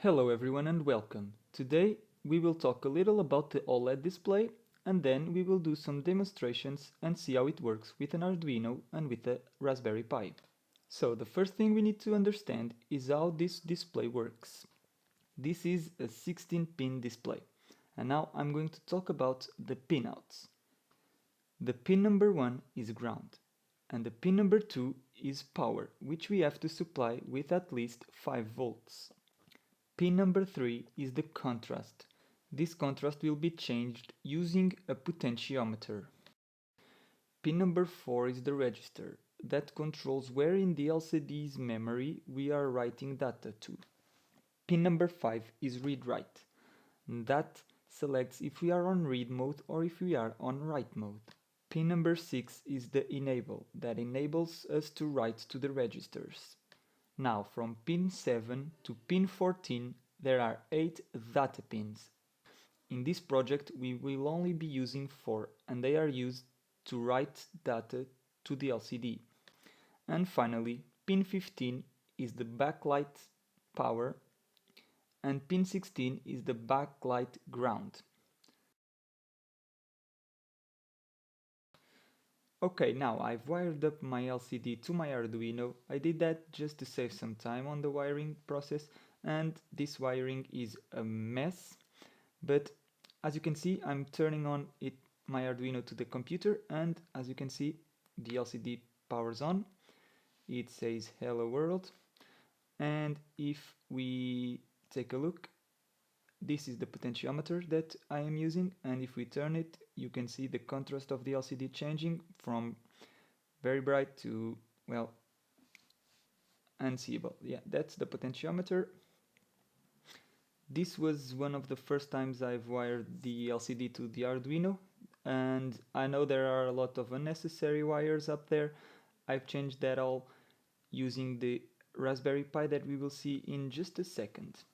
Hello everyone and welcome. Today we will talk a little about the OLED display and then we will do some demonstrations and see how it works with an Arduino and with a Raspberry Pi. So the first thing we need to understand is how this display works. This is a 16-pin display and now I'm going to talk about the pinouts. The pin number 1 is ground and the pin number 2 is power, which we have to supply with at least 5 volts. Pin number 3 is the contrast. This contrast will be changed using a potentiometer. Pin number 4 is the register that controls where in the LCD's memory we are writing data to. Pin number 5 is read-write. That selects if we are on read mode or if we are on write mode. Pin number 6 is the enable that enables us to write to the registers. Now from pin 7 to pin 14 there are 8 data pins. In this project we will only be using 4 and they are used to write data to the LCD. And finally pin 15 is the backlight power and pin 16 is the backlight ground. Okay, now I've wired up my LCD to my Arduino. I did that just to save some time on the wiring process, and this wiring is a mess, but as you can see I'm turning on my Arduino to the computer, and as you can see the LCD powers on. It says hello world, and if we take a look, this is the potentiometer that I am using, and if we turn it you can see the contrast of the LCD changing from very bright to, well, unseeable. Yeah, that's the potentiometer. This was one of the first times I've wired the LCD to the Arduino, and I know there are a lot of unnecessary wires up there. I've changed that all using the Raspberry Pi that we will see in just a second.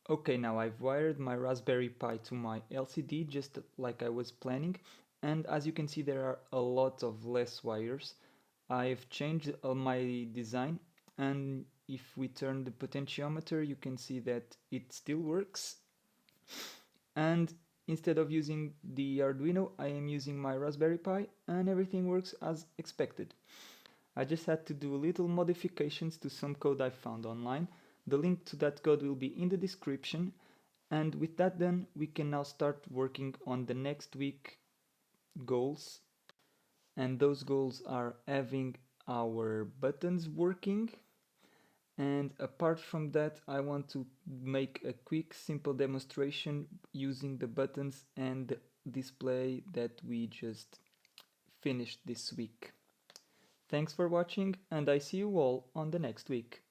Okay, now I've wired my Raspberry Pi to my LCD just like I was planning, and as you can see there are a lot of less wires. I've changed my design, and if we turn the potentiometer you can see that it still works. And instead of using the Arduino I am using my Raspberry Pi and everything works as expected. I just had to do little modifications to some code I found online. The link to that code will be in the description, and with that done we can now start working on the next week goals, and those goals are having our buttons working, and apart from that I want to make a quick simple demonstration using the buttons and the display that we just finished this week. Thanks for watching and I see you all on the next week.